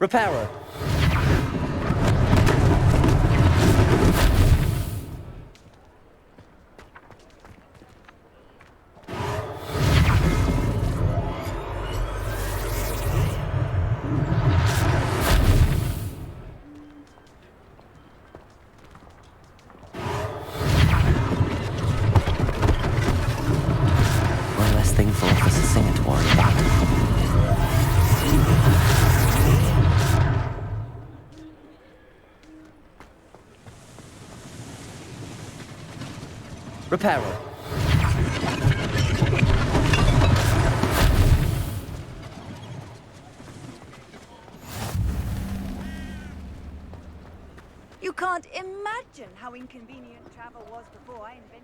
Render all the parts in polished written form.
Reparo. One less thing for Officer Singer to worry about. Reparo. You can't imagine how inconvenient travel was before I invented.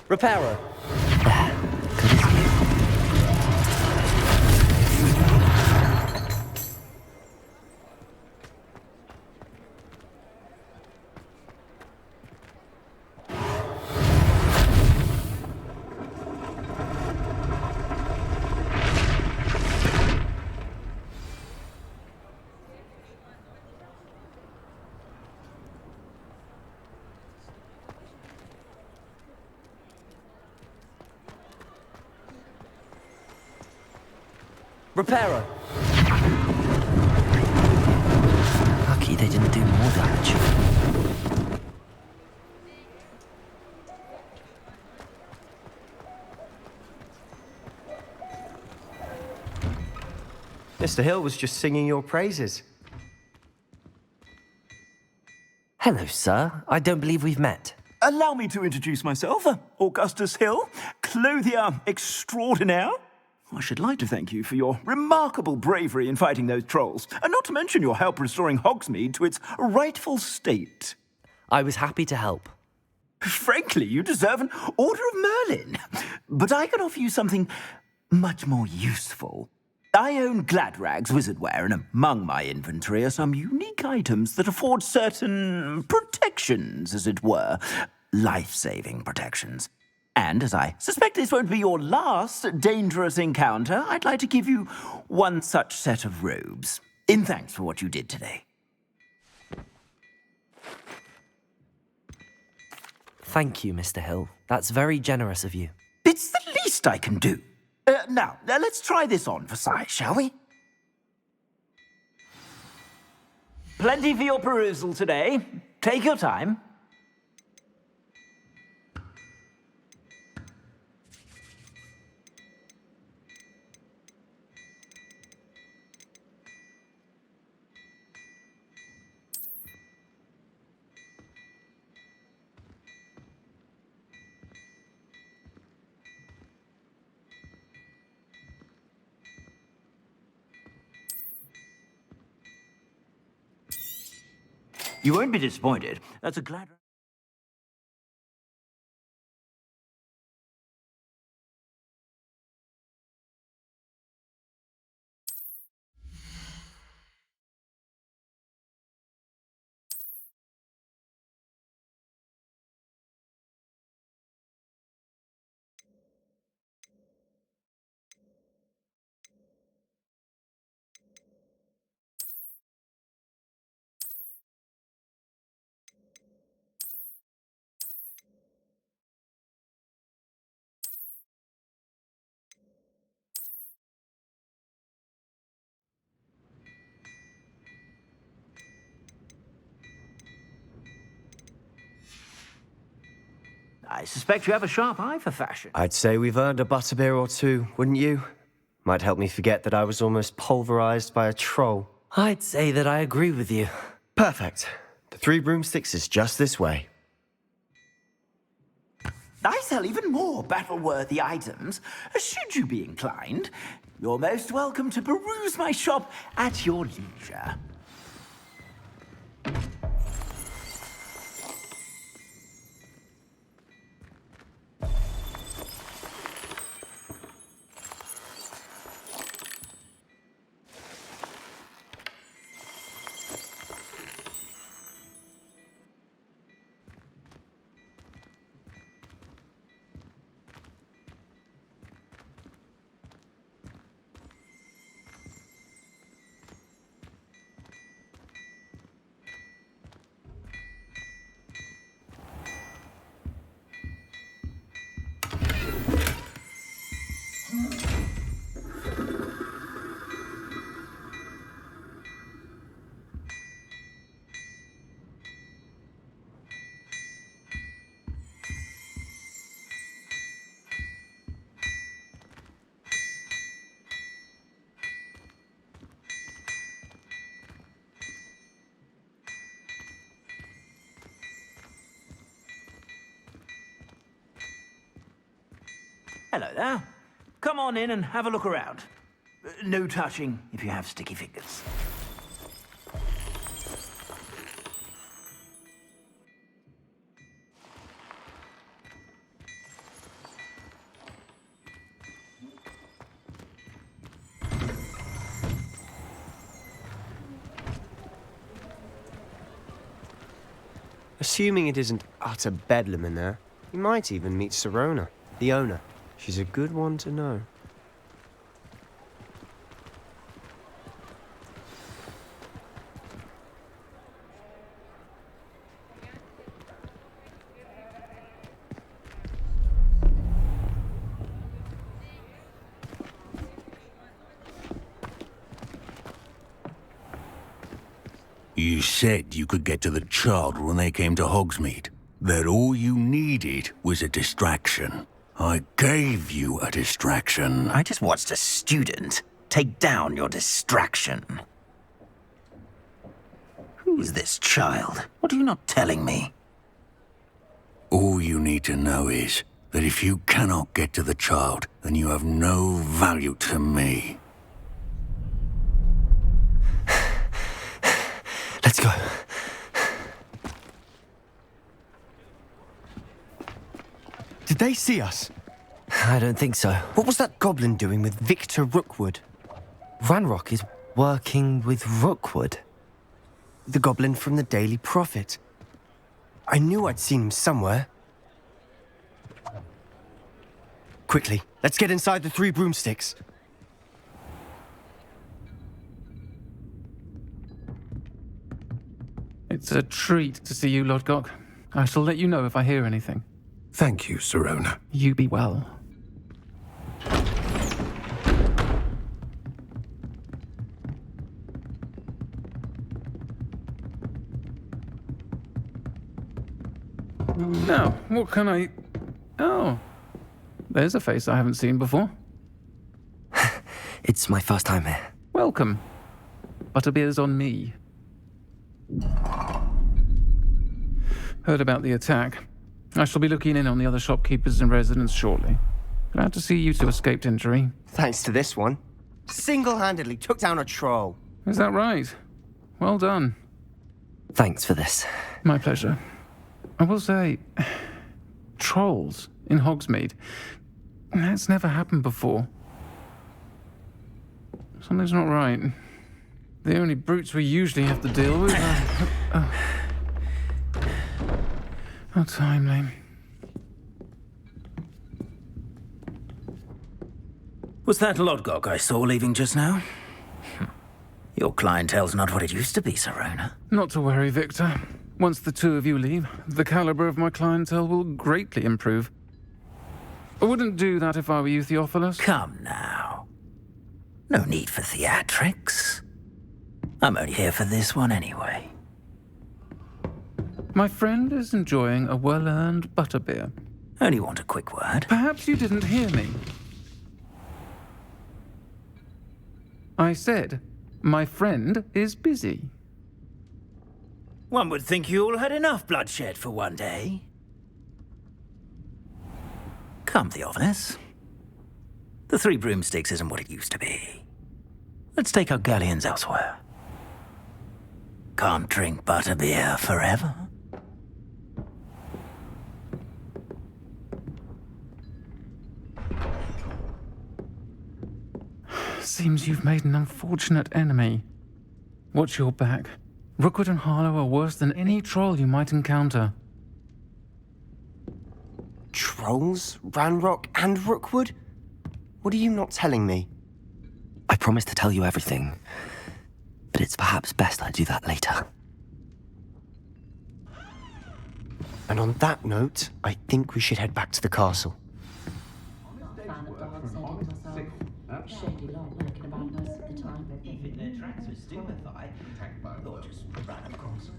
Reparo. Good as new. Reparo. Lucky they didn't do more damage. Mr. Hill was just singing your praises. Hello, sir. I don't believe we've met. Allow me to introduce myself, Augustus Hill, clothier extraordinaire. I should like to thank you for your remarkable bravery in fighting those trolls, and not to mention your help restoring Hogsmeade to its rightful state. I was happy to help. Frankly, you deserve an Order of Merlin. But I can offer you something much more useful. I own Gladrag's wizardware, and among my inventory are some unique items that afford certain protections, as it were. Life-saving protections. And as I suspect this won't be your last dangerous encounter, I'd like to give you one such set of robes, in thanks for what you did today. Thank you, Mr. Hill. That's very generous of you. It's the least I can do. Now, let's try this on for size, shall we? Plenty for your perusal today. Take your time. You won't be disappointed. That's a glad... I suspect you have a sharp eye for fashion. I'd say we've earned a butterbeer or two, wouldn't you? Might help me forget that I was almost pulverized by a troll. I'd say that I agree with you. Perfect. The 3 broomsticks is just this way. I sell even more battle-worthy items. Should you be inclined, you're most welcome to peruse my shop at your leisure. Hello there. Come on in and have a look around. No touching if you have sticky fingers. Assuming it isn't utter bedlam in there, you might even meet Sirona, the owner. She's a good one to know. You said you could get to the child when they came to Hogsmeade. That all you needed was a distraction. I gave you a distraction. I just watched a student take down your distraction. Who is this child? What are you not telling me? All you need to know is that if you cannot get to the child, then you have no value to me. Let's go. Did they see us? I don't think so. What was that goblin doing with Victor Rookwood? Ranrock is working with Rookwood. The goblin from the Daily Prophet. I knew I'd seen him somewhere. Quickly, let's get inside the 3 broomsticks. It's a treat to see you, Lodgok. I shall let you know if I hear anything. Thank you, Sirona. You be well. Now, what can I... Oh, there's a face I haven't seen before. It's my first time here. Welcome. Butterbeer's on me. Heard about the attack. I shall be looking in on the other shopkeepers and residents shortly. Glad to see you two escaped injury. Thanks to this one. Single-handedly took down a troll. Is that right? Well done. Thanks for this. My pleasure. I will say, trolls in Hogsmeade. That's never happened before. Something's not right. The only brutes we usually have to deal with are... How timely. Was that Lodgok I saw leaving just now? Your clientele's not what it used to be, Sirona. Not to worry, Victor. Once the two of you leave, the caliber of my clientele will greatly improve. I wouldn't do that if I were you, Theophilus. Come now. No need for theatrics. I'm only here for this one anyway. My friend is enjoying a well-earned butterbeer. Only want a quick word. Perhaps you didn't hear me. I said, my friend is busy. One would think you all had enough bloodshed for one day. Come, Theophilus. The 3 broomsticks isn't what it used to be. Let's take our galleons elsewhere. Can't drink butterbeer forever. Seems you've made an unfortunate enemy. Watch your back. Rookwood and Harlow are worse than any troll you might encounter. Trolls? Ranrock and Rookwood? What are you not telling me? I promise to tell you everything, but it's perhaps best I do that later. And on that note, I think we should head back to the castle. Shady lot lurking about most of the time. Even their tracks were stupefied. Or just ran across.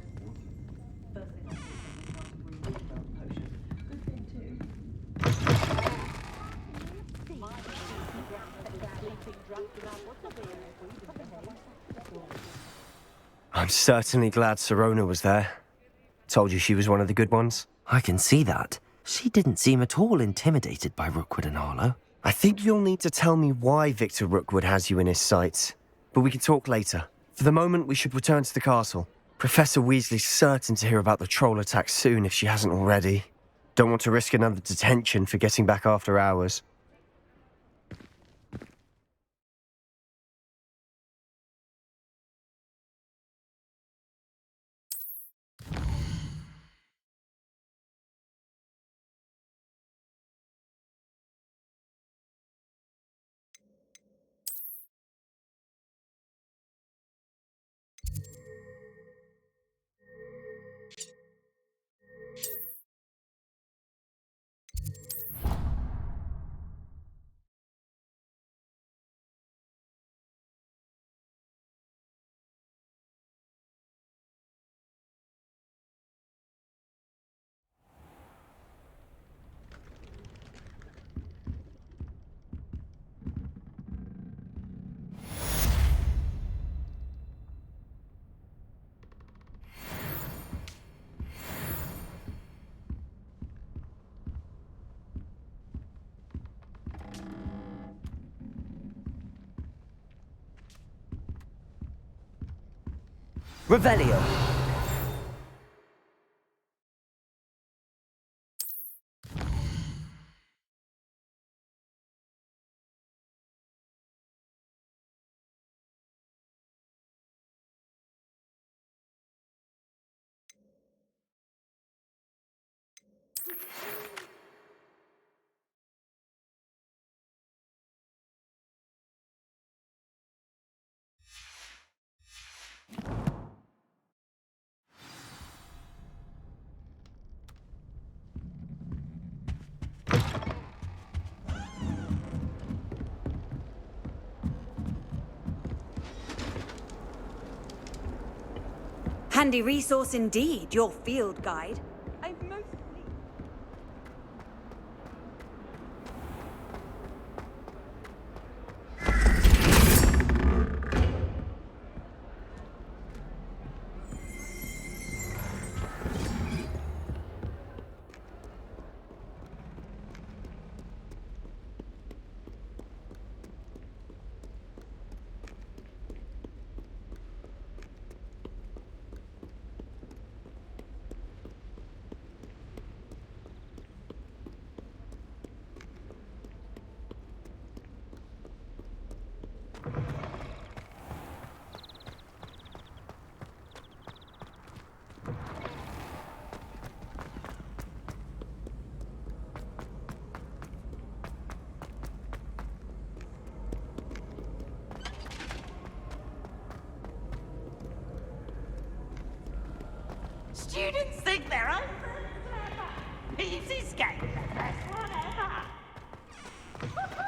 I'm certainly glad Sirona was there. Told you she was one of the good ones. I can see that. She didn't seem at all intimidated by Rookwood and Harlow. I think you'll need to tell me why Victor Rookwood has you in his sights, but we can talk later. For the moment, we should return to the castle. Professor Weasley's certain to hear about the troll attack soon if she hasn't already. Don't want to risk another detention for getting back after hours. Revelio. Handy resource indeed, your field guide. I've mostly... Students think they're open clever. Easy skate, the best one ever. Woohoo!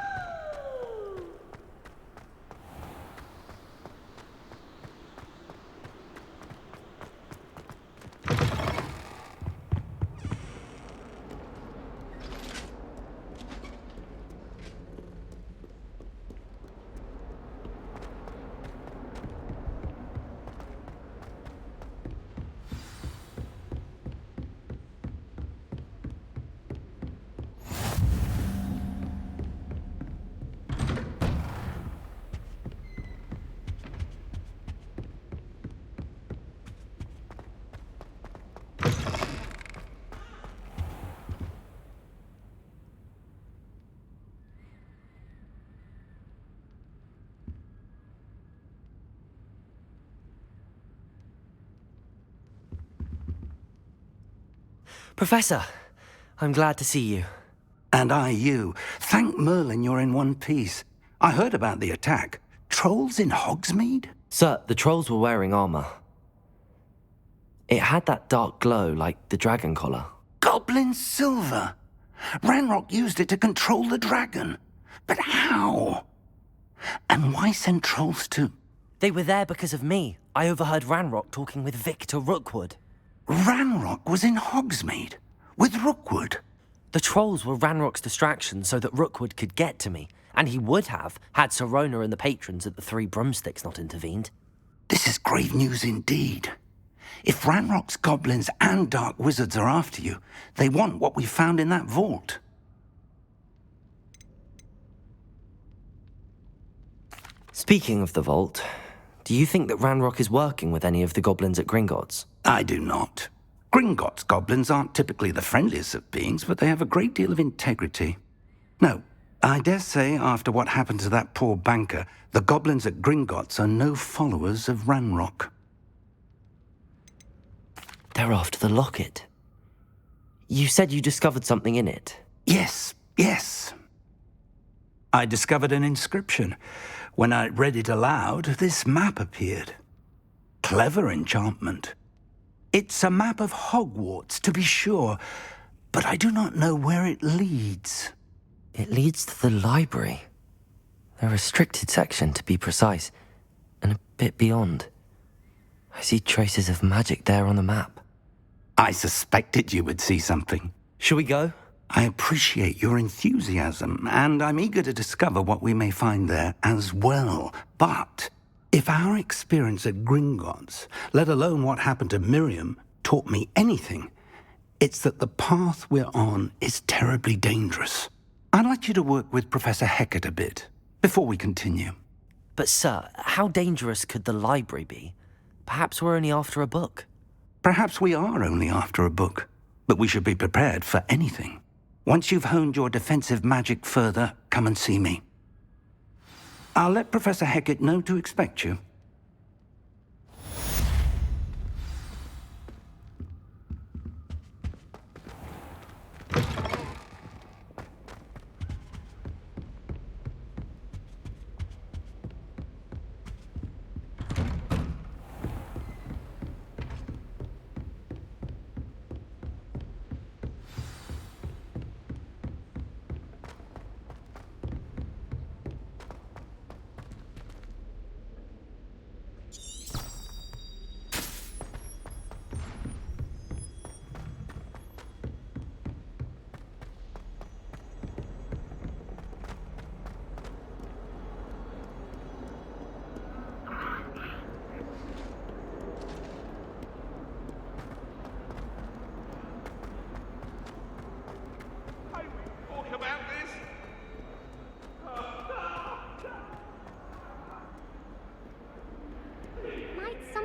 Professor, I'm glad to see you. And I you. Thank Merlin you're in one piece. I heard about the attack. Trolls in Hogsmeade? Sir, the trolls were wearing armor. It had that dark glow like the dragon collar. Goblin silver! Ranrock used it to control the dragon. But how? And why send trolls too? They were there because of me. I overheard Ranrock talking with Victor Rookwood. Ranrock was in Hogsmeade? With Rookwood? The trolls were Ranrock's distraction so that Rookwood could get to me. And he would have, had Sirona and the patrons at the Three Broomsticks not intervened. This is grave news indeed. If Ranrock's goblins and dark wizards are after you, they want what we found in that vault. Speaking of the vault, do you think that Ranrock is working with any of the goblins at Gringotts? I do not. Gringotts goblins aren't typically the friendliest of beings, but they have a great deal of integrity. No, I dare say after what happened to that poor banker, the goblins at Gringotts are no followers of Ranrock. They're after the locket. You said you discovered something in it. Yes. I discovered an inscription. When I read it aloud, this map appeared. Clever enchantment. It's a map of Hogwarts, to be sure, but I do not know where it leads. It leads to the library. A restricted section, to be precise, and a bit beyond. I see traces of magic there on the map. I suspected you would see something. Shall we go? I appreciate your enthusiasm, and I'm eager to discover what we may find there as well. But if our experience at Gringotts, let alone what happened to Miriam, taught me anything, it's that the path we're on is terribly dangerous. I'd like you to work with Professor Hecat a bit before we continue. But sir, how dangerous could the library be? Perhaps we're only after a book. Perhaps we are only after a book, but we should be prepared for anything. Once you've honed your defensive magic further, come and see me. I'll let Professor Hecat know to expect you.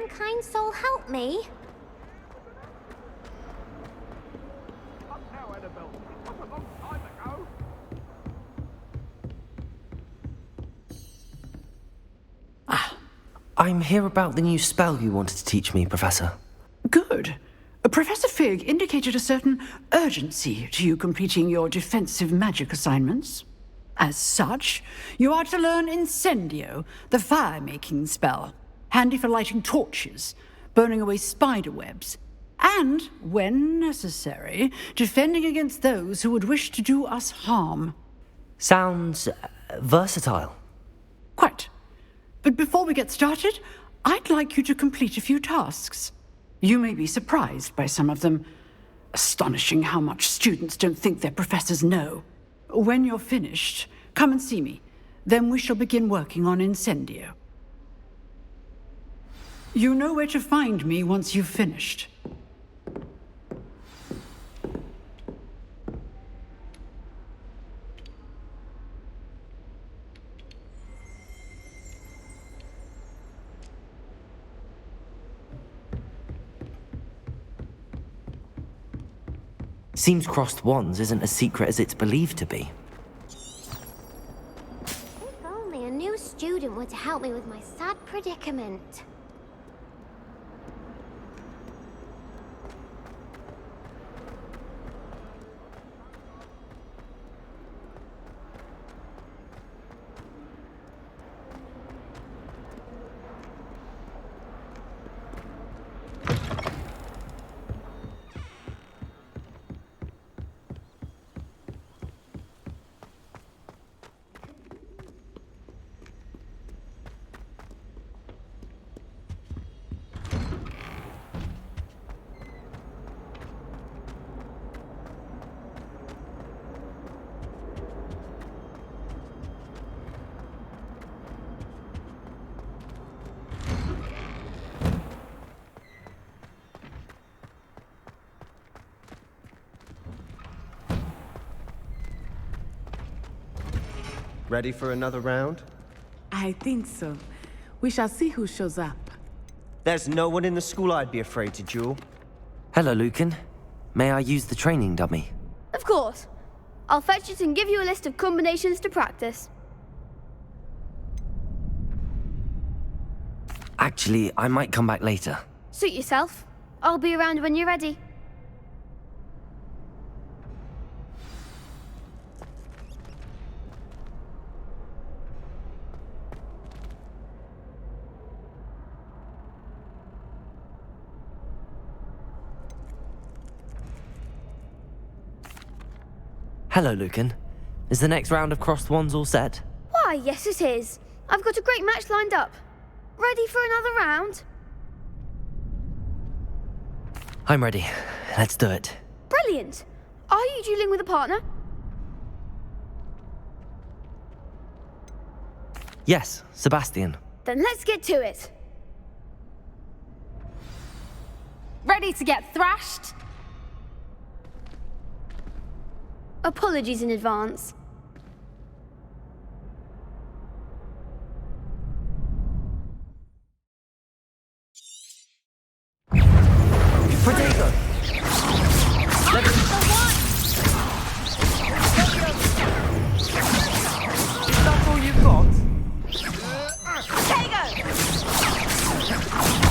Kind soul help me? I'm here about the new spell you wanted to teach me, Professor. Good. Professor Fig indicated a certain urgency to you completing your defensive magic assignments. As such, you are to learn Incendio, the fire-making spell. Handy for lighting torches, burning away spider webs, and, when necessary, defending against those who would wish to do us harm. Sounds versatile. Quite. But before we get started, I'd like you to complete a few tasks. You may be surprised by some of them. Astonishing how much students don't think their professors know. When you're finished, come and see me. Then we shall begin working on Incendio. You know where to find me once you've finished. Seems crossed wands isn't as secret as it's believed to be. If only a new student were to help me with my sad predicament. Ready for another round? I think so. We shall see who shows up. There's no one in the school I'd be afraid to duel. Hello, Lucan. May I use the training dummy? Of course. I'll fetch it and give you a list of combinations to practice. Actually, I might come back later. Suit yourself. I'll be around when you're ready. Hello, Lucan. Is the next round of crossed wands all set? Why, yes it is. I've got a great match lined up. Ready for another round? I'm ready. Let's do it. Brilliant. Are you dueling with a partner? Yes, Sebastian. Then let's get to it. Ready to get thrashed? Apologies in advance. Protego! Is that all you've got? Protego!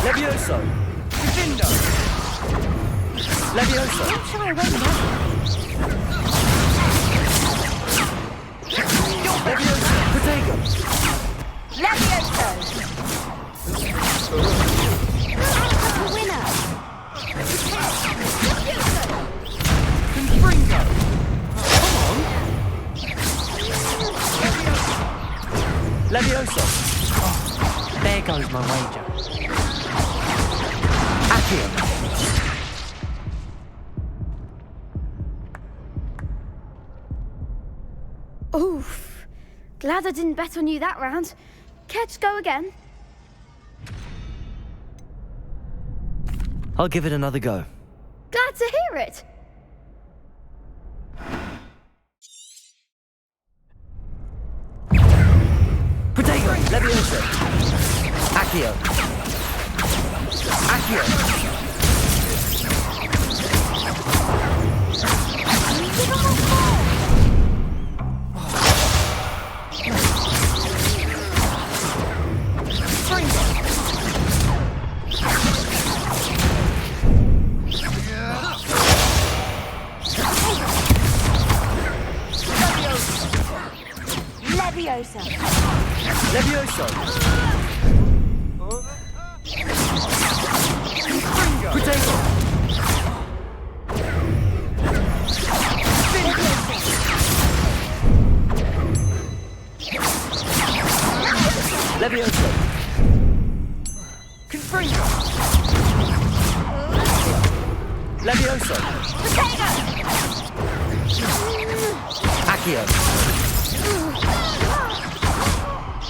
Levioso! Divindo! Levioso! Don't shy away now. Levioso! Protego! Levioso! The winner! Confringo! Come on! Levioso! Oh, there goes my wager. Accio! Oof. Glad I didn't bet on you that round. Care to go again? I'll give it another go. Glad to hear it. Protego! Levioso! Accio! Accio! Levioso! Levioso! Protego! Levioso! Confringo! Levioso! Accio!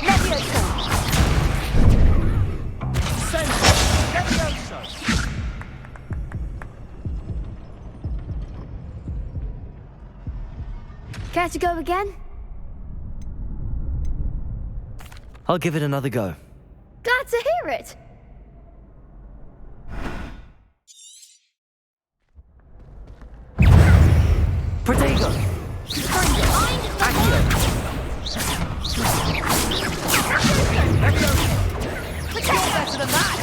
Levioso! Levioso! Care to go again? I'll give it another go. Glad to hear it. Protego! Accio! Better than that!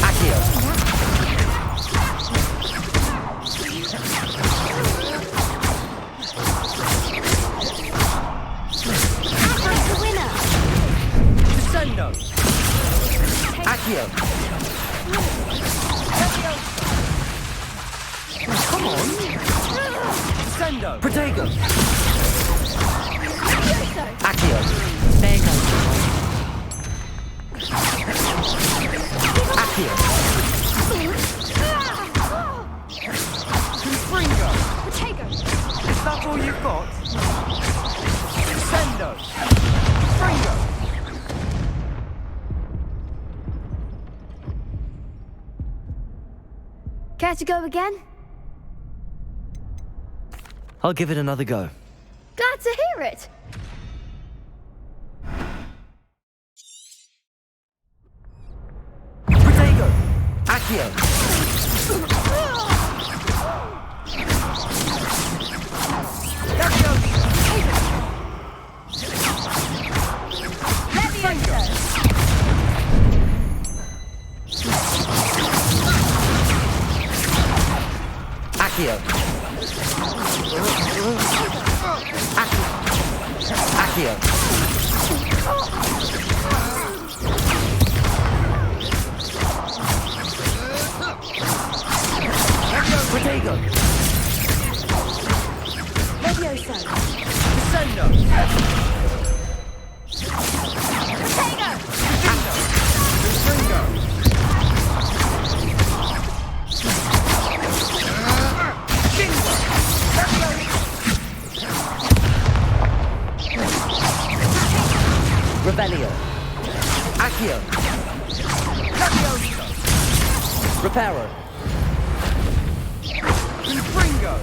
Accio! The winner. Descendo! Accio! Come on! Descendo! Protego! Accio! There goes. Accio! Confringo! Protego! Is that all you've got? Descendo! Confringo! Care to go again? I'll give it another go. Glad to hear it. Protego! Accio! Accio! Accio! Protego! Levioso. Descendo! Protego! Ringo! Rebellion. Accio. Levioso. Reparo. Ringo.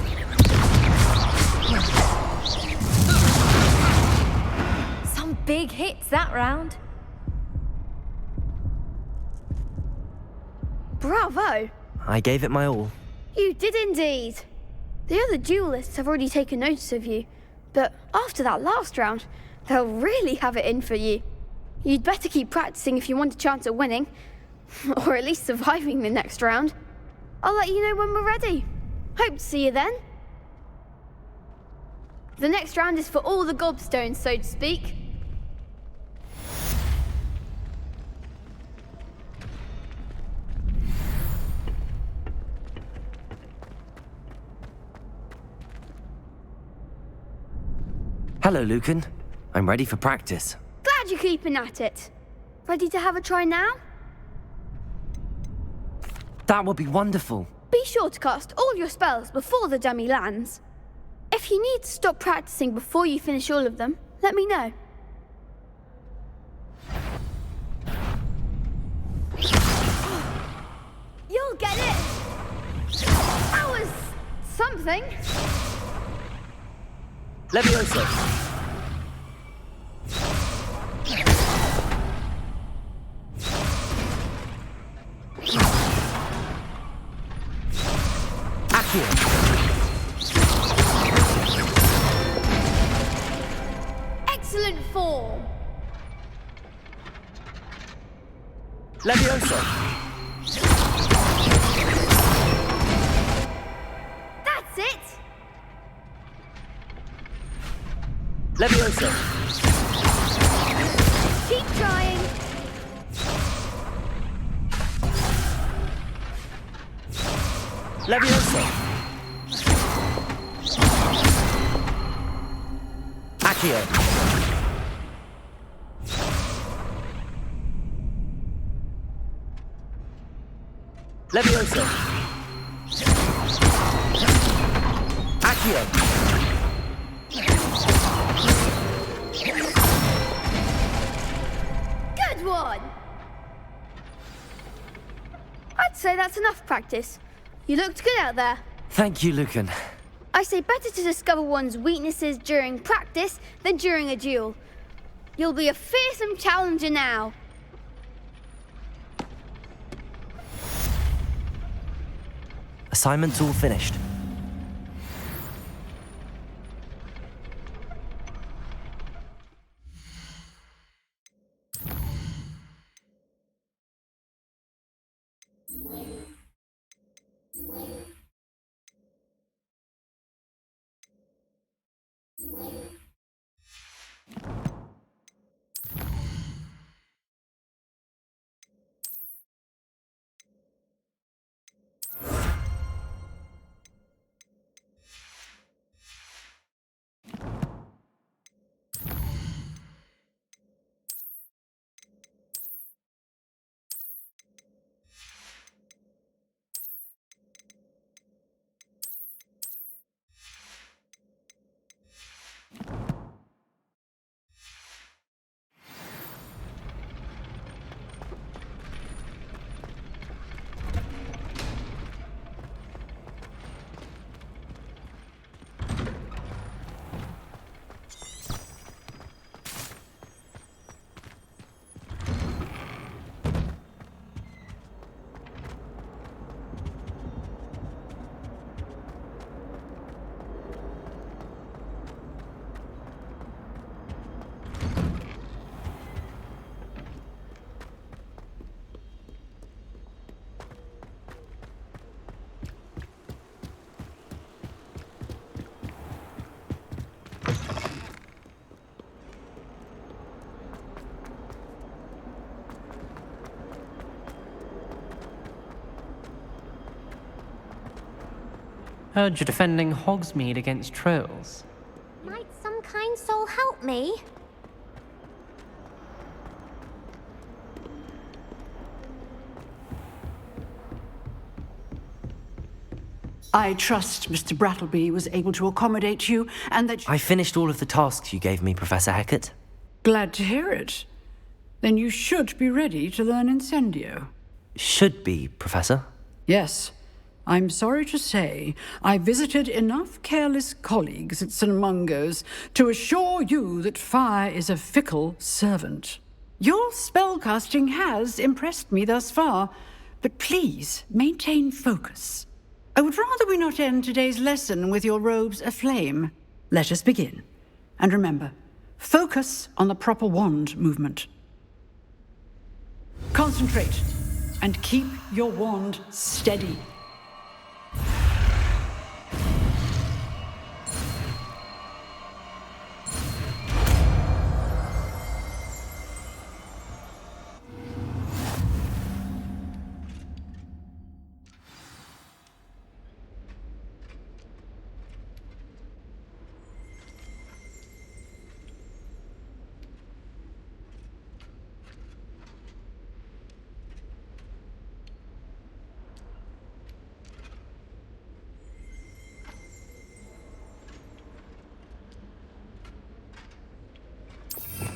Some big hits that round. Bravo. I gave it my all. You did indeed. The other duelists have already taken notice of you, but after that last round, they'll really have it in for you. You'd better keep practicing if you want a chance at winning, or at least surviving the next round. I'll let you know when we're ready. Hope to see you then. The next round is for all the gobstones, so to speak. Hello, Lucan. I'm ready for practice. Glad you're keeping at it. Ready to have a try now? That would be wonderful. Be sure to cast all your spells before the dummy lands. If you need to stop practicing before you finish all of them, let me know. You'll get it! That was something. Levioso. Accio. Excellent form. Levioso. That's it. Levioso. Keep trying. Levioso. Accio. Levioso. Accio. Good one. I'd say that's enough practice. You looked good out there. Thank you, Lucan. I say better to discover one's weaknesses during practice than during a duel. You'll be a fearsome challenger now. Assignment's all finished. Heard you're defending Hogsmeade against trolls. Might some kind soul help me? I trust Mr. Brattleby was able to accommodate you, and that... I finished all of the tasks you gave me, Professor Hecat. Glad to hear it. Then you should be ready to learn Incendio. Should be, Professor? Yes. I'm sorry to say, I visited enough careless colleagues at St. Mungo's to assure you that fire is a fickle servant. Your spellcasting has impressed me thus far, but please maintain focus. I would rather we not end today's lesson with your robes aflame. Let us begin. And remember, focus on the proper wand movement. Concentrate, and keep your wand steady.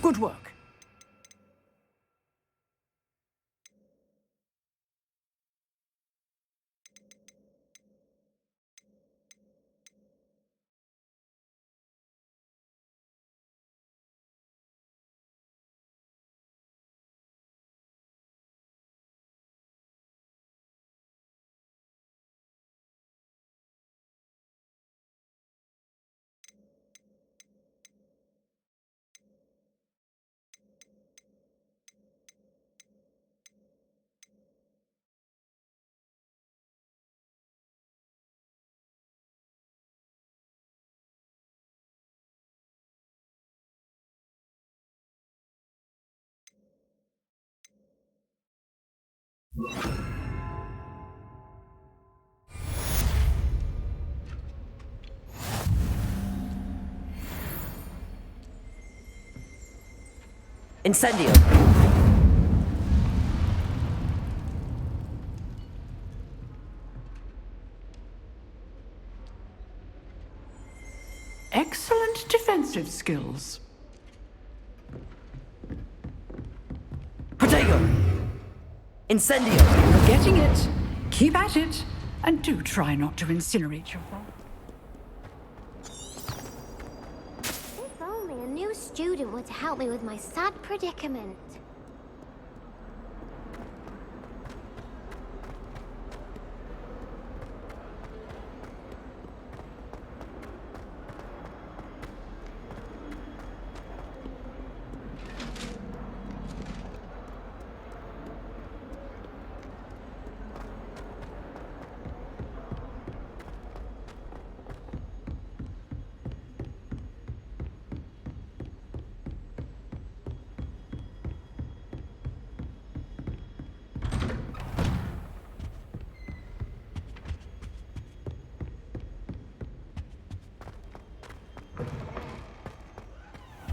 Good work. Incendio! Excellent defensive skills. Protego! Incendio! You're getting it. Keep at it. And do try not to incinerate yourself. If only a new student were to help me with my sad predicament.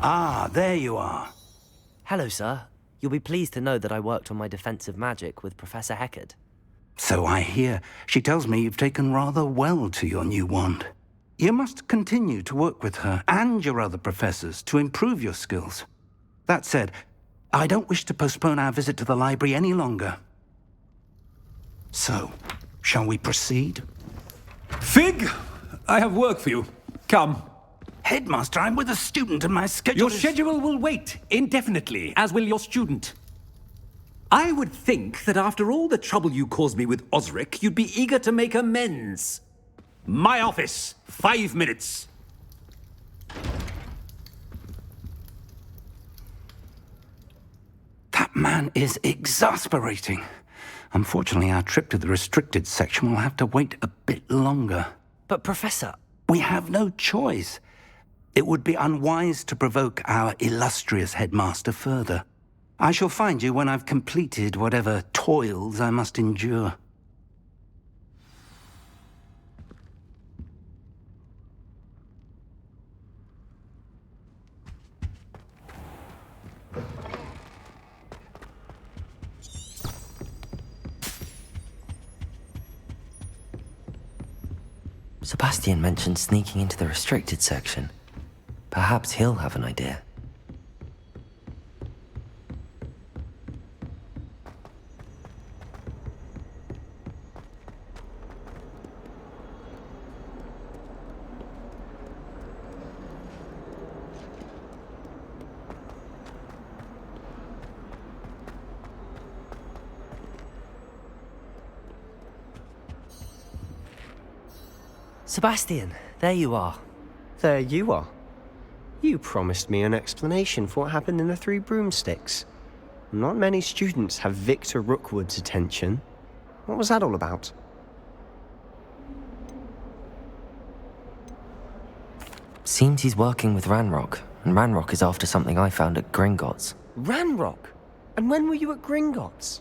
Ah, there you are. Hello, sir. You'll be pleased to know that I worked on my defensive magic with Professor Hecat. So I hear. She tells me you've taken rather well to your new wand. You must continue to work with her and your other professors to improve your skills. That said, I don't wish to postpone our visit to the library any longer. So, shall we proceed? Fig, I have work for you. Come. Headmaster, I'm with a student and my schedule Your schedule will wait indefinitely, as will your student. I would think that after all the trouble you caused me with Osric, you'd be eager to make amends. My office, 5 minutes. That man is exasperating. Unfortunately, our trip to the restricted section will have to wait a bit longer. But, Professor... We have no choice. It would be unwise to provoke our illustrious headmaster further. I shall find you when I've completed whatever toils I must endure. Sebastian mentioned sneaking into the restricted section. Perhaps he'll have an idea. Sebastian, there you are. There you are. You promised me an explanation for what happened in the Three Broomsticks. Not many students have Victor Rookwood's attention. What was that all about? Seems he's working with Ranrock, and Ranrock is after something I found at Gringotts. Ranrock? And when were you at Gringotts?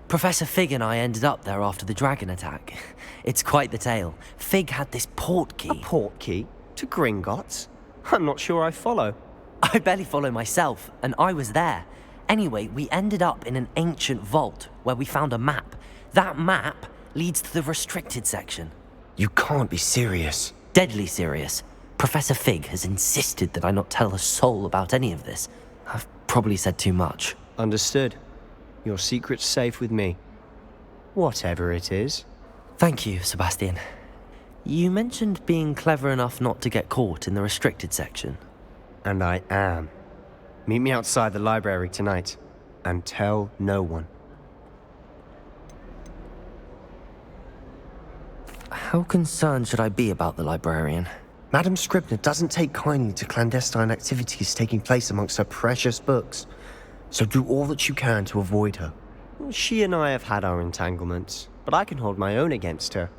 Professor Fig and I ended up there after the dragon attack. It's quite the tale. Fig had this port key. A port key? To Gringotts? I'm not sure I follow. I barely follow myself, and I was there. Anyway, we ended up in an ancient vault where we found a map. That map leads to the restricted section. You can't be serious. Deadly serious. Professor Fig has insisted that I not tell a soul about any of this. I've probably said too much. Understood. Your secret's safe with me. Whatever it is. Thank you, Sebastian. You mentioned being clever enough not to get caught in the restricted section. And I am. Meet me outside the library tonight. And tell no one. How concerned should I be about the librarian? Madam Scribner doesn't take kindly to clandestine activities taking place amongst her precious books. So do all that you can to avoid her. She and I have had our entanglements, but I can hold my own against her.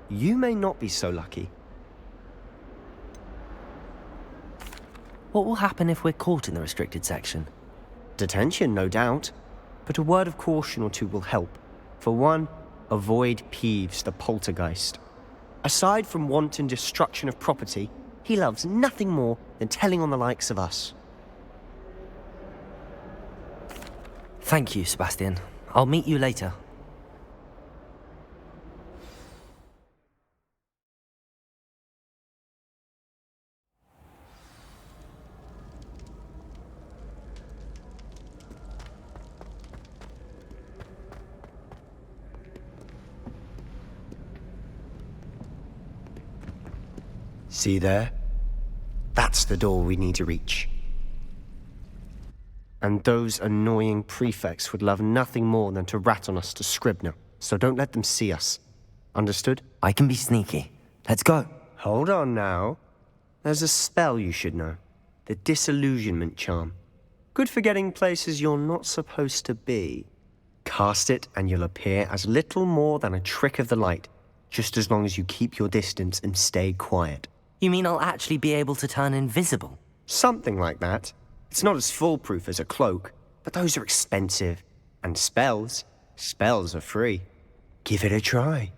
You may not be so lucky. What will happen if we're caught in the restricted section? Detention, no doubt. But a word of caution or two will help. For one, avoid Peeves, the poltergeist. Aside from wanton destruction of property, he loves nothing more than telling on the likes of us. Thank you, Sebastian. I'll meet you later. See there? That's the door we need to reach. And those annoying prefects would love nothing more than to rat on us to Scribner, so don't let them see us. Understood? I can be sneaky. Let's go. Hold on now. There's a spell you should know. The Disillusionment Charm. Good for getting places you're not supposed to be. Cast it and you'll appear as little more than a trick of the light, just as long as you keep your distance and stay quiet. You mean I'll actually be able to turn invisible? Something like that. It's not as foolproof as a cloak, but those are expensive. And spells are free. Give it a try.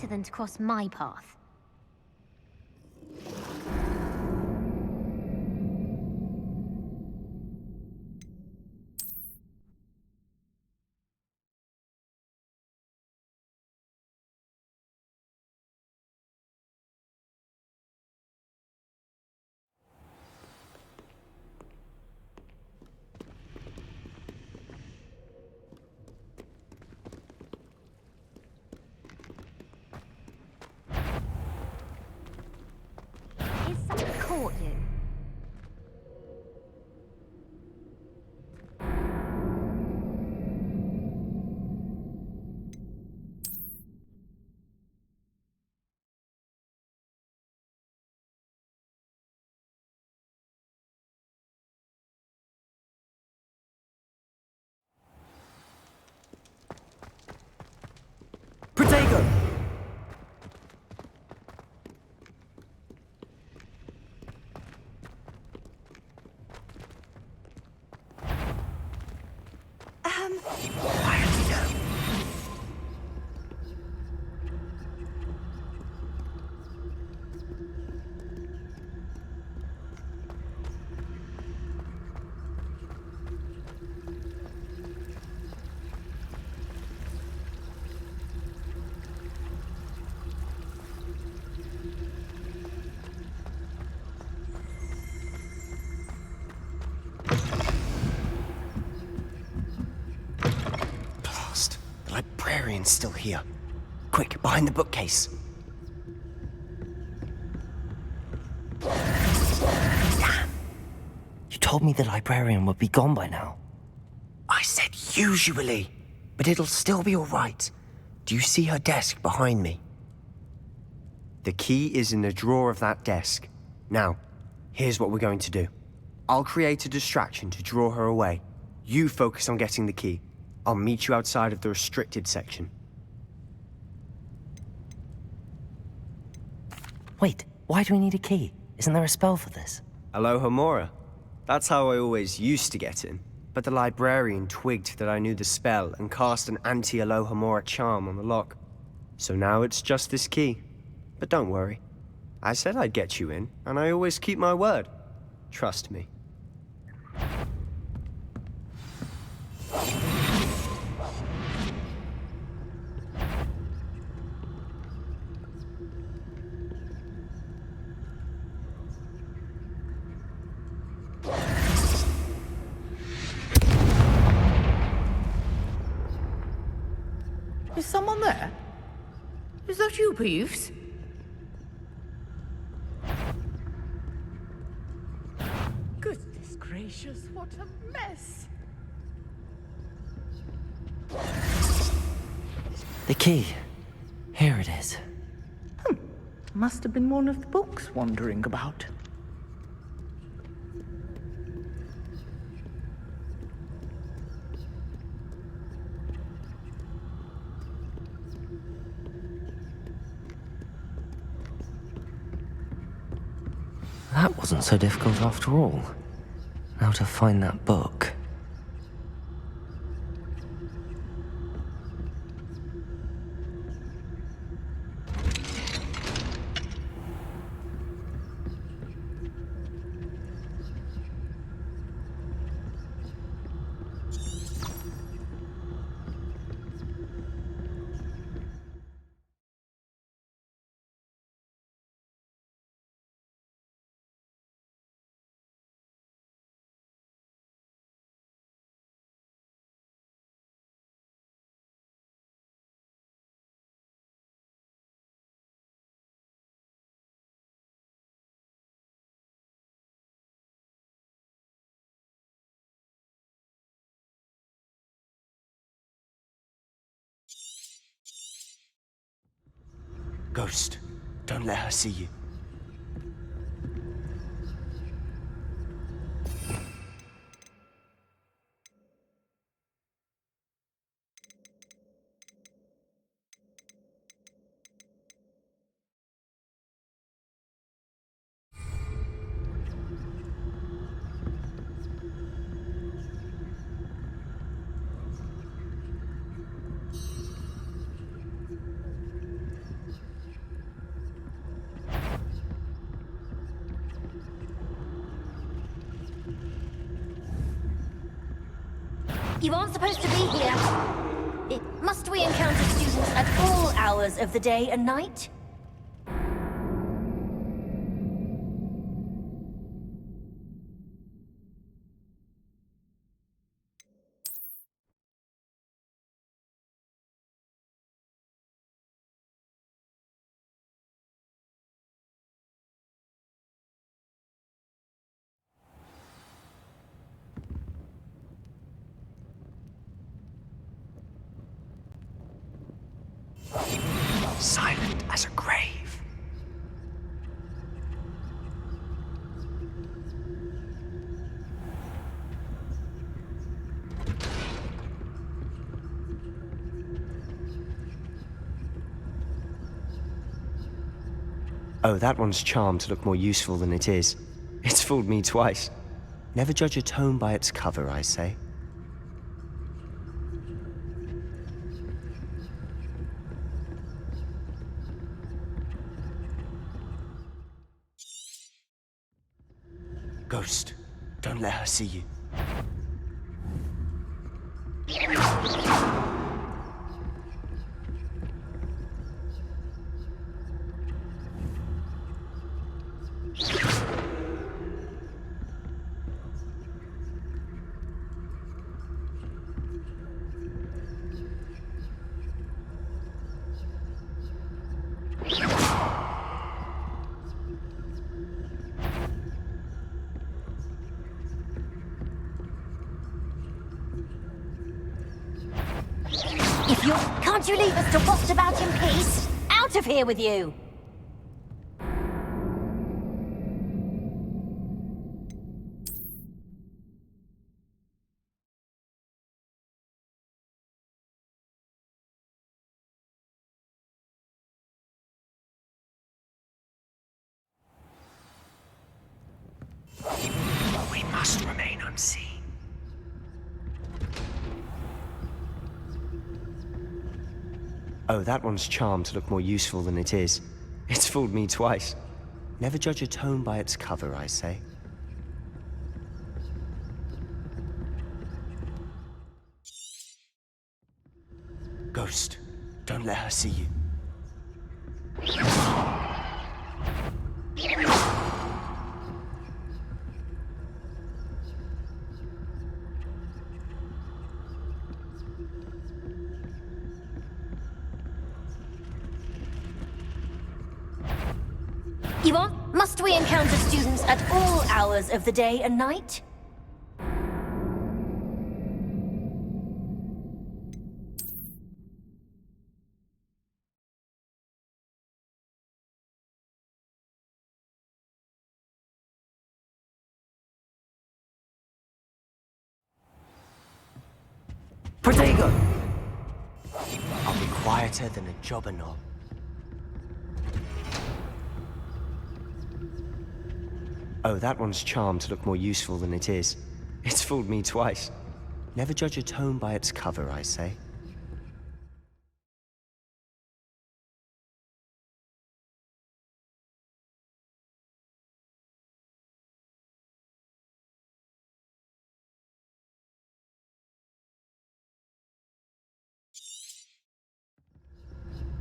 better than to cross my path. Is something caught you? Protego! Quietly now. Blast. The librarian's still here. Quick, behind the bookcase. Damn. You told me the librarian would be gone by now. I said usually, but it'll still be all right. Do you see her desk behind me? The key is in the drawer of that desk. Now, here's what we're going to do. I'll create a distraction to draw her away. You focus on getting the key. I'll meet you outside of the restricted section. Wait, why do we need a key? Isn't there a spell for this? Alohomora. That's how I always used to get in. But the librarian twigged that I knew the spell and cast an anti-Alohomora charm on the lock. So now it's just this key. But don't worry. I said I'd get you in, and I always keep my word. Trust me. Is someone there? Is that you, Peeves? Goodness gracious, what a mess! The key. Here it is. Must have been one of the books wandering about. That wasn't so difficult after all. Now to find that book. Ghost, don't let her see you. You aren't supposed to be here. Must we encounter students at all hours of the day and night? Silent as a grave. Oh, that one's charmed to look more useful than it is. It's fooled me twice. Never judge a tome by its cover, I say. Ghost, don't let her see you. Can't you leave us to waft about in peace? Out of here with you! We must remain unseen. Oh, that one's charmed to look more useful than it is. It's fooled me twice. Never judge a tome by its cover, I say. Ghost, don't let her see you. Must we encounter students at all hours of the day and night? Protego! I'll be quieter than a jobber knob. Oh, that one's charmed to look more useful than it is. It's fooled me twice. Never judge a tome by its cover, I say.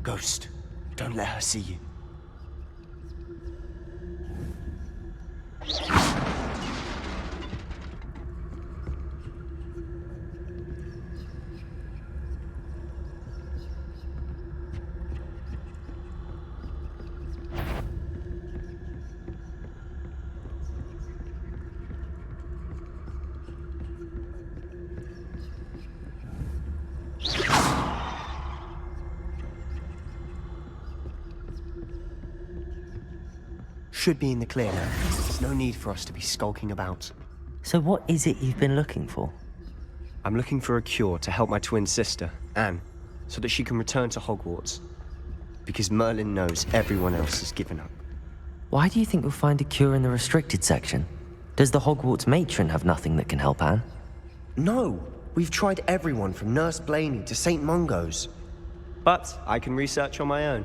Ghost, don't let her see you. Should be in the clear now. There's no need for us to be skulking about. So what is it you've been looking for? I'm looking for a cure to help my twin sister, Anne, so that she can return to Hogwarts. Because Merlin knows everyone else has given up. Why do you think you'll find a cure in the restricted section? Does the Hogwarts matron have nothing that can help Anne? No! We've tried everyone from Nurse Blaney to St. Mungo's. But I can research on my own.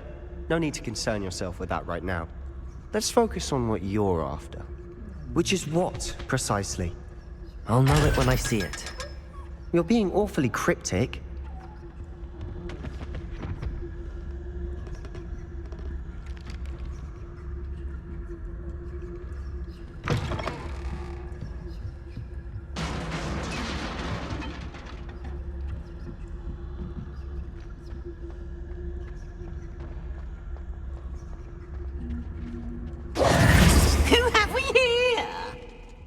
No need to concern yourself with that right now. Let's focus on what you're after. Which is what, precisely? I'll know it when I see it. You're being awfully cryptic. Who have we here?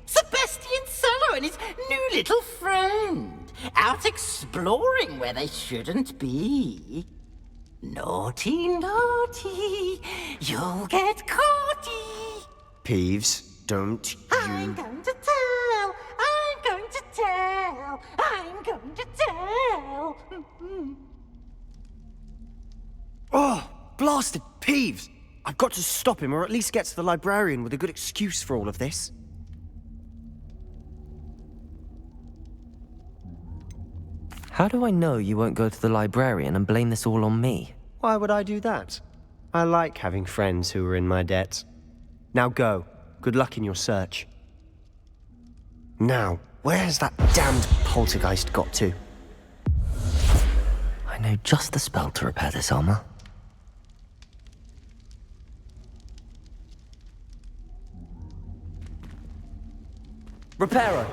Sebastian Sallow and his new little friend, out exploring where they shouldn't be. Naughty, naughty, you'll get caughty. Peeves, don't you... I'm going to tell, I'm going to tell, I'm going to tell. Oh, blasted Peeves! I've got to stop him, or at least get to the librarian with a good excuse for all of this. How do I know you won't go to the librarian and blame this all on me? Why would I do that? I like having friends who are in my debt. Now go. Good luck in your search. Now, where has that damned poltergeist got to? I know just the spell to repair this armor. Repairer.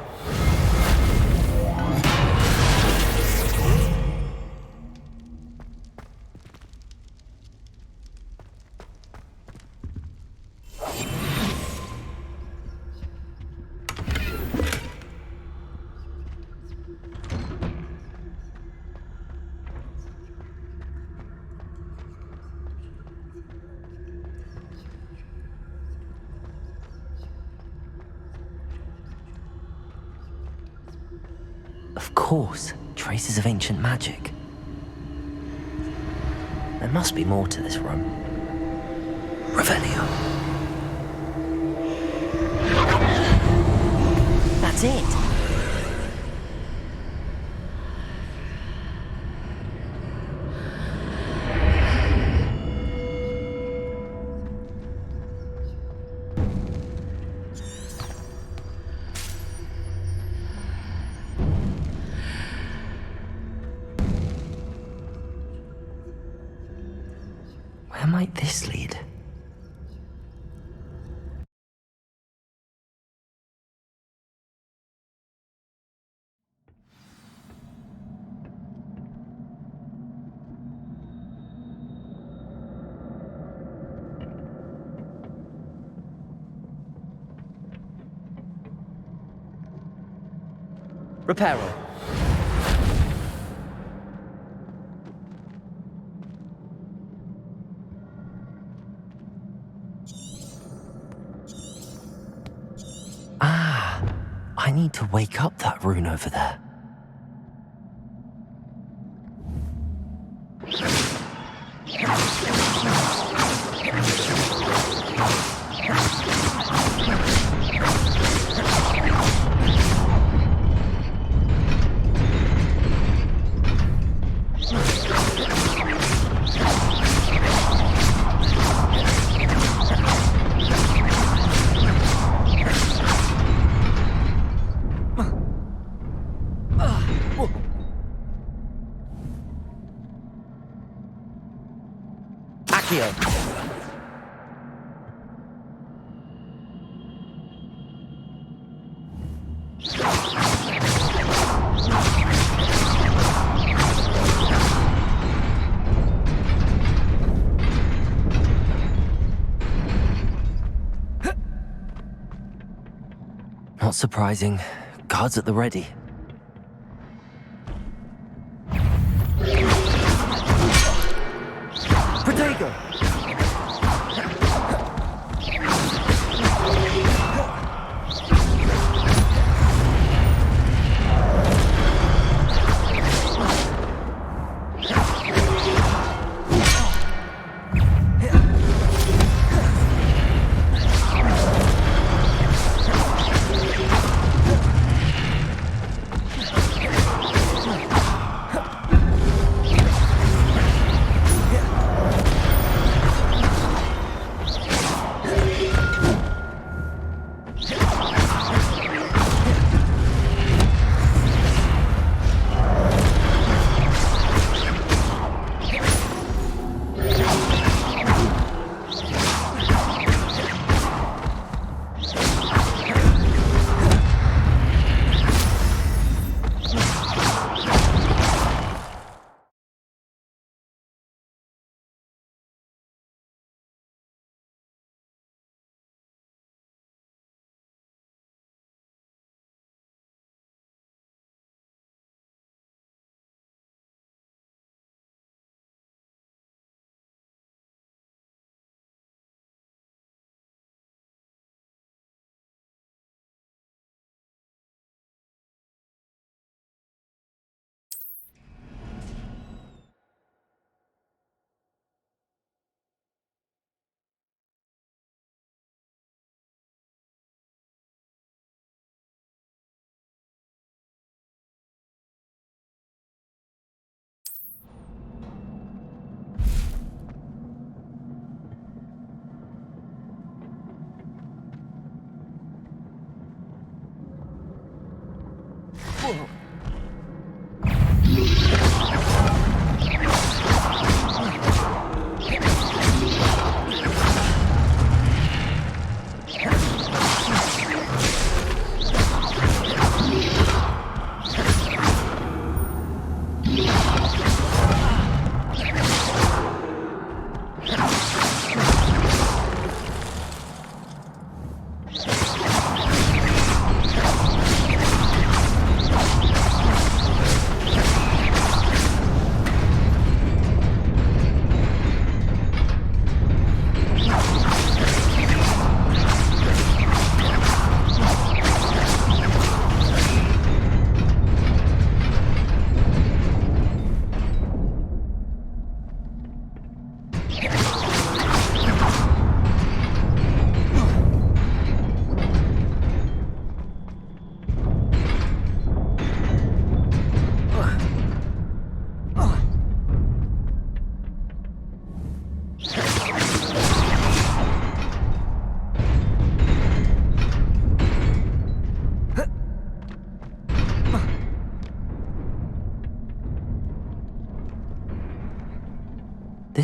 Of course, traces of ancient magic. There must be more to this room. Revelio. That's it. Where might this lead? Repairer. I need to wake up that rune over there. Not surprising. Guards at the ready. Protego!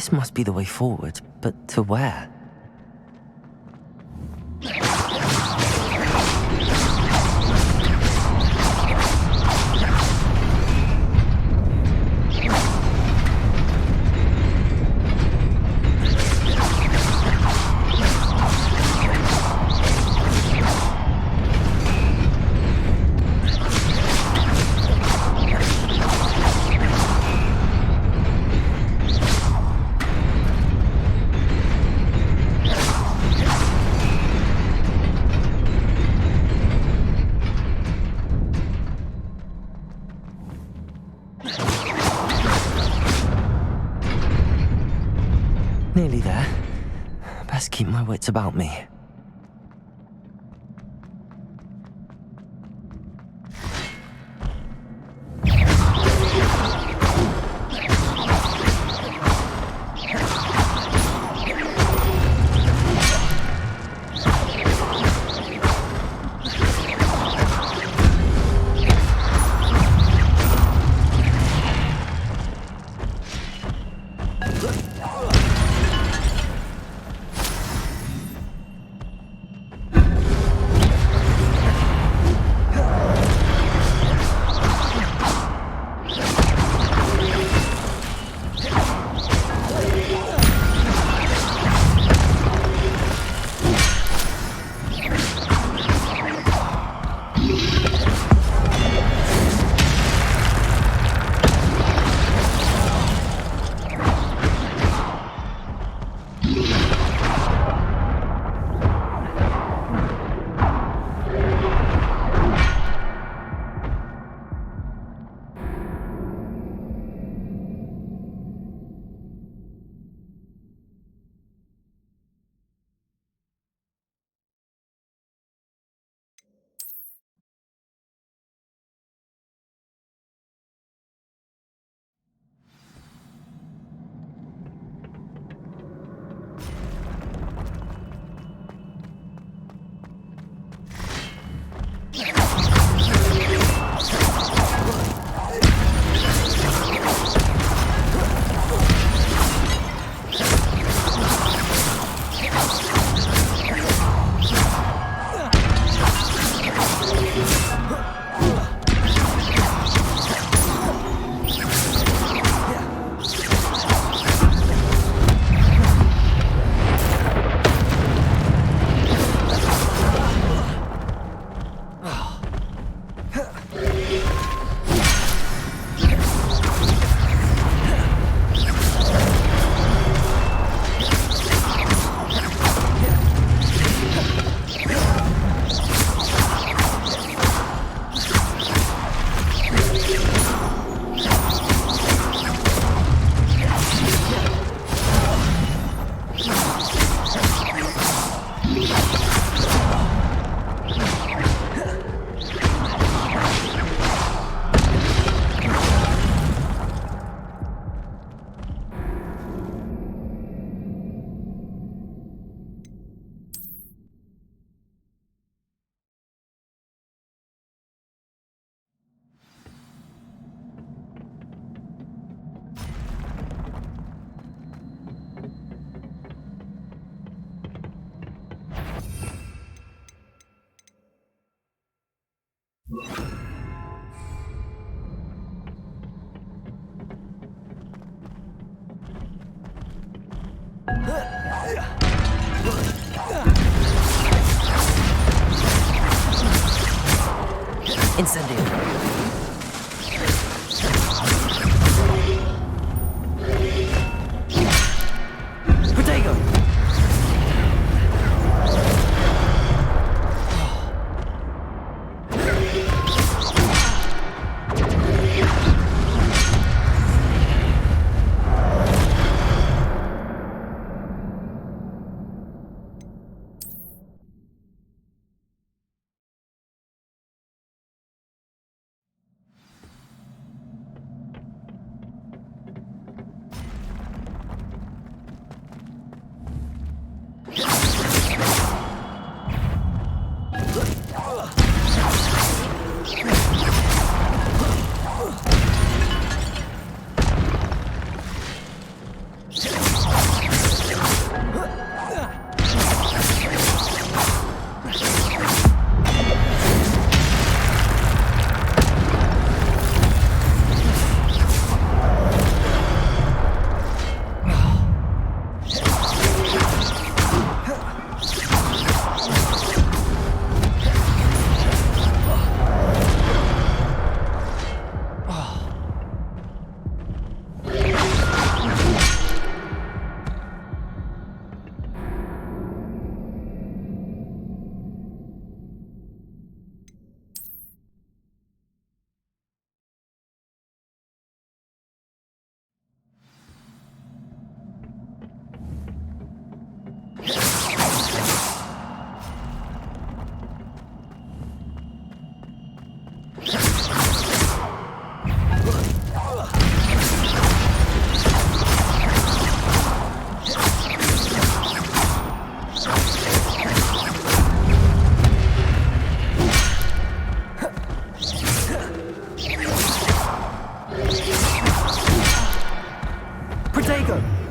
This must be the way forward, but to where? Nearly there. Best keep my wits about me. Incendio. Protego!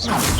Levioso!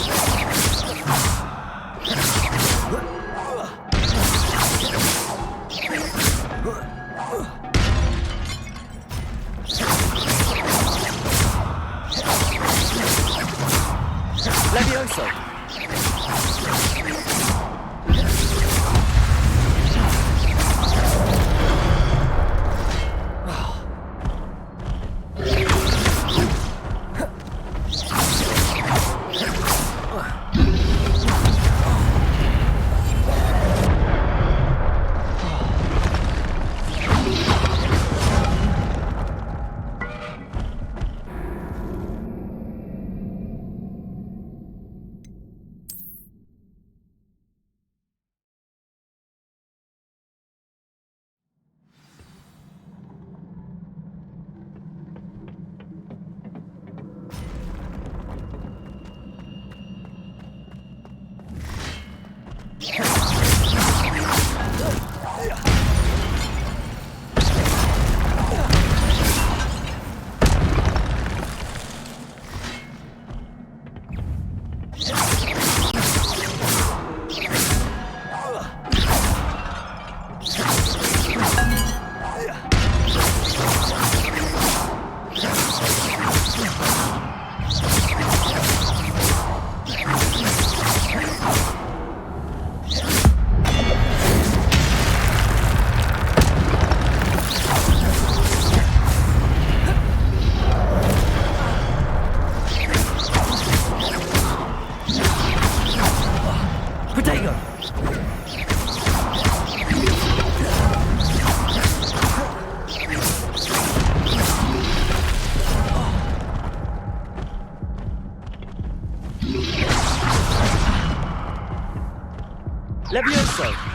Levioso!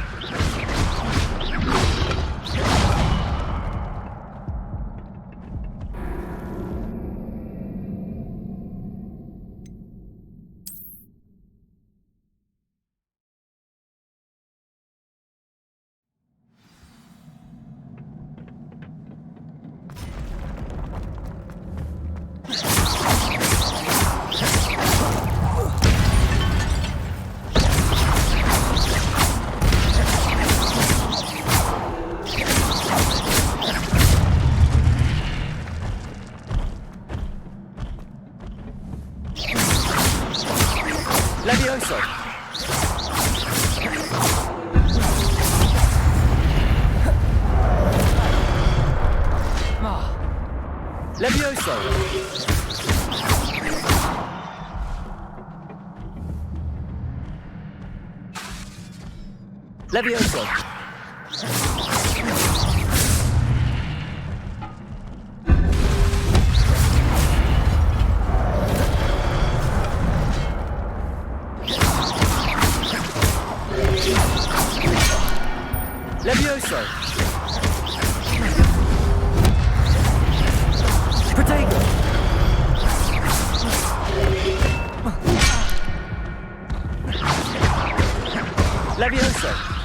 Levioso! Levioso! Levioso! Levioso! Protego! Levioso!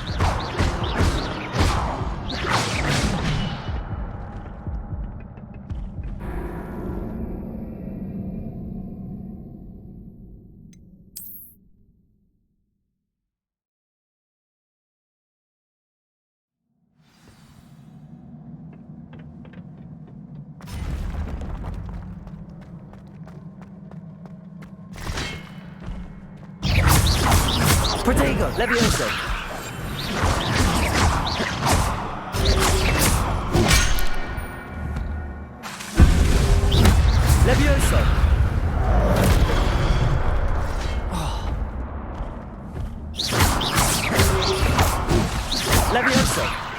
Protego! Levioso! Levioso! Levioso!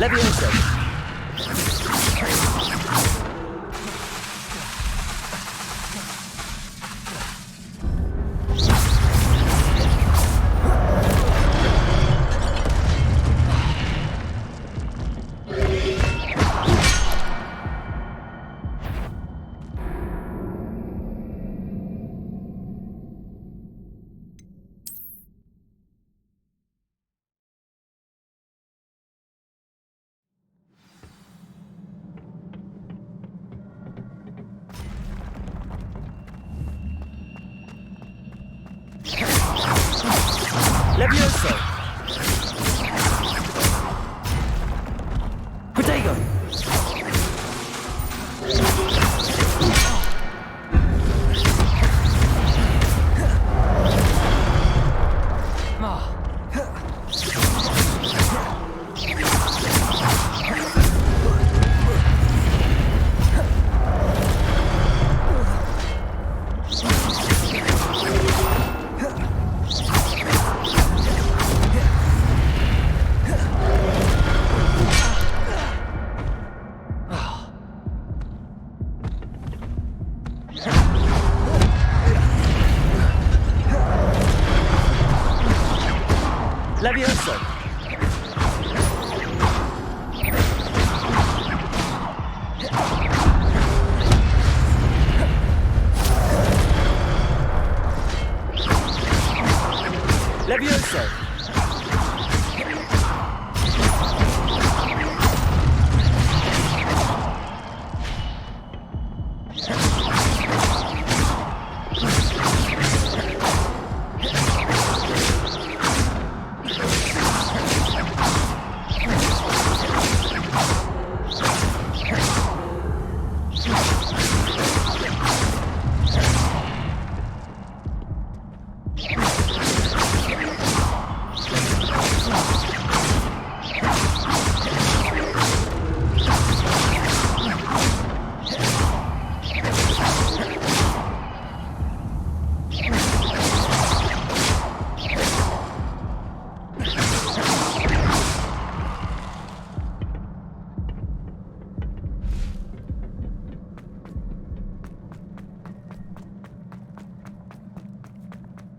Levioso! Levioso! Protego! Levioso! Levioso!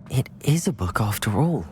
It is a book after all.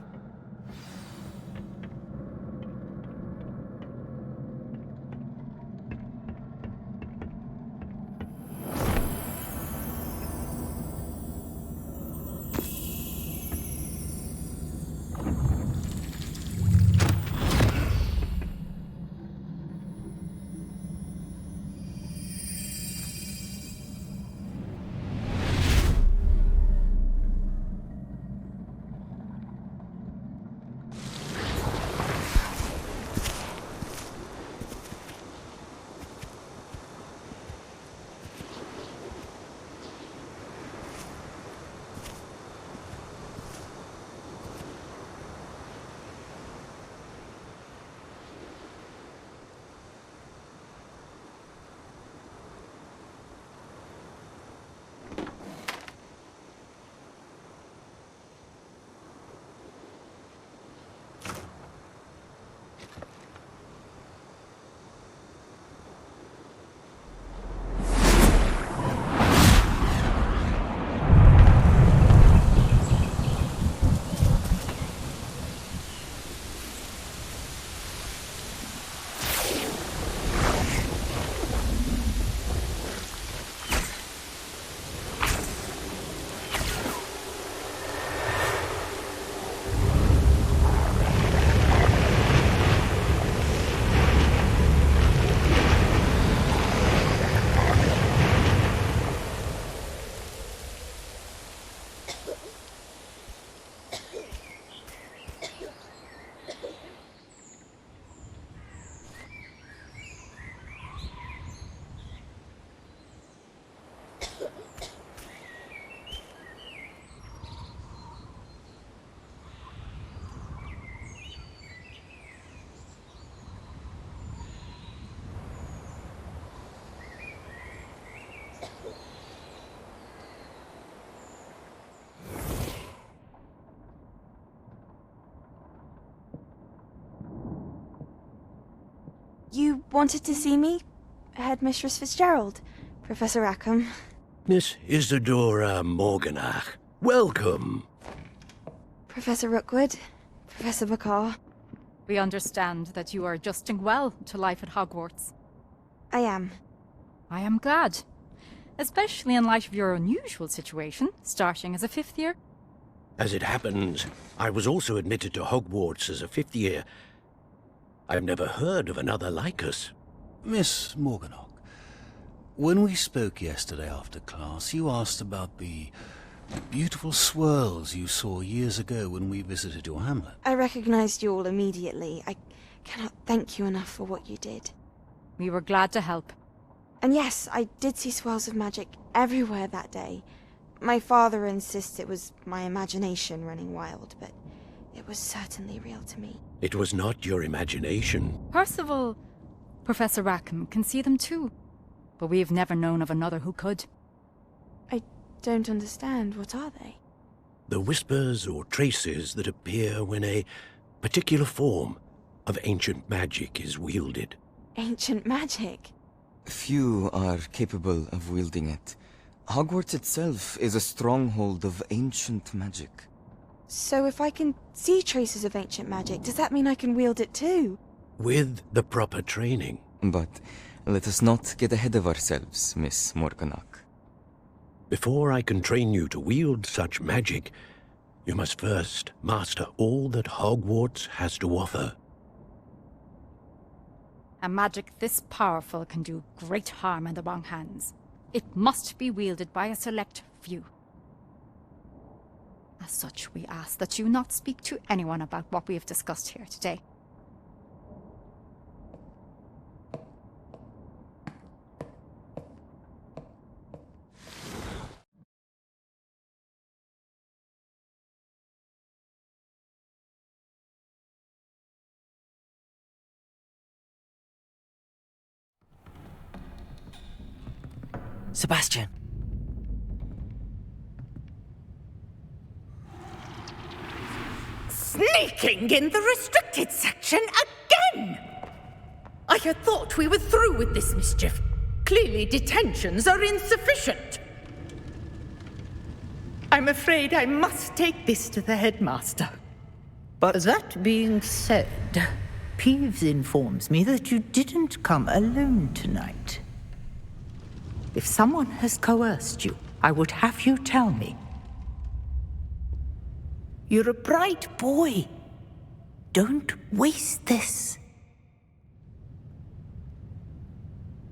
You wanted to see me? Headmistress Fitzgerald, Professor Rackham. Miss Isadora Morganach, welcome. Professor Rookwood, Professor Bakar. We understand that you are adjusting well to life at Hogwarts. I am. I am glad. Especially in light of your unusual situation, starting as a 5th year. As it happens, I was also admitted to Hogwarts as a 5th year. I've never heard of another like us. Miss Morganach, when we spoke yesterday after class, you asked about the Beautiful swirls you saw years ago when we visited your hamlet. I recognized you all immediately. I cannot thank you enough for what you did. We were glad to help. And yes, I did see swirls of magic everywhere that day. My father insists it was my imagination running wild, but it was certainly real to me. It was not your imagination. Percival, Professor Rackham can see them too. But we've never known of another who could. I don't understand. What are they? The whispers or traces that appear when a particular form of ancient magic is wielded. Ancient magic? Few are capable of wielding it. Hogwarts itself is a stronghold of ancient magic. So if I can see traces of ancient magic, does that mean I can wield it too? With the proper training. But let us not get ahead of ourselves, Miss Morganach. Before I can train you to wield such magic, you must first master all that Hogwarts has to offer. A magic this powerful can do great harm in the wrong hands. It must be wielded by a select few. As such, we ask that you not speak to anyone about what we have discussed here today. Sebastian! Sneaking in the restricted section again! I had thought we were through with this mischief. Clearly detentions are insufficient. I'm afraid I must take this to the headmaster. But that being said, Peeves informs me that you didn't come alone tonight. If someone has coerced you, I would have you tell me. You're a bright boy. Don't waste this.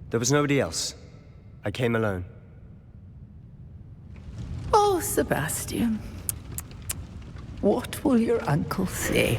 There was nobody else. I came alone. Oh, Sebastian. What will your uncle say?